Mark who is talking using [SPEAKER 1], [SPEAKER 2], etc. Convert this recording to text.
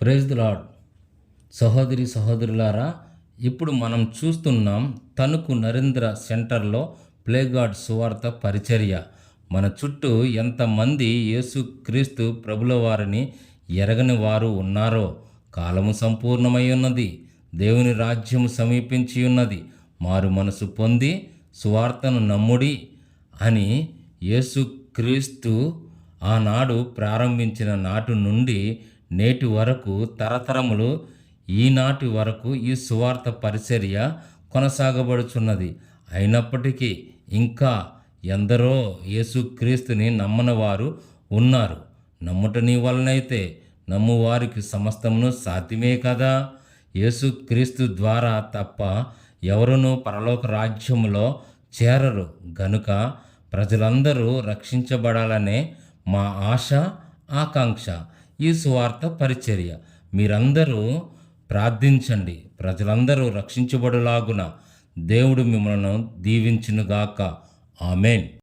[SPEAKER 1] Praise the lord. సహోదరి సహోదరులారా, ఇప్పుడు మనం చూస్తున్నాం తణుకు నరేంద్ర సెంటర్లో ప్లేగాడ్ సువార్త పరిచర్య. మన చుట్టూ ఎంతమంది యేసుక్రీస్తు ప్రభుల వారిని ఎరగని వారు ఉన్నారో. కాలము సంపూర్ణమై ఉన్నది, దేవుని రాజ్యము సమీపించి ఉన్నది, మారు మనసు పొంది సువార్తను నమ్ముడి అని యేసుక్రీస్తు ఆనాడు ప్రారంభించిన నాటి నుండి నేటి వరకు తరతరములు ఈనాటి వరకు ఈ సువార్త పరిచర్య కొనసాగబడుచున్నది. అయినప్పటికీ ఇంకా ఎందరో యేసుక్రీస్తుని నమ్మని వారు ఉన్నారు. నమ్ముట నీ వలనైతే నమ్మువారికి సమస్తమును సాధ్యమే కదా. యేసుక్రీస్తు ద్వారా తప్ప ఎవరునూ పరలోక రాజ్యములో చేరరు. గనుక ప్రజలందరూ రక్షించబడాలనే మా ఆశ, ఆకాంక్ష ఈ సువార్త పరిచర్య. మీరందరూ ప్రార్థించండి, ప్రజలందరూ రక్షించబడులాగున దేవుడు మిమ్మల్ని దీవించునుగాక. ఆమేన్.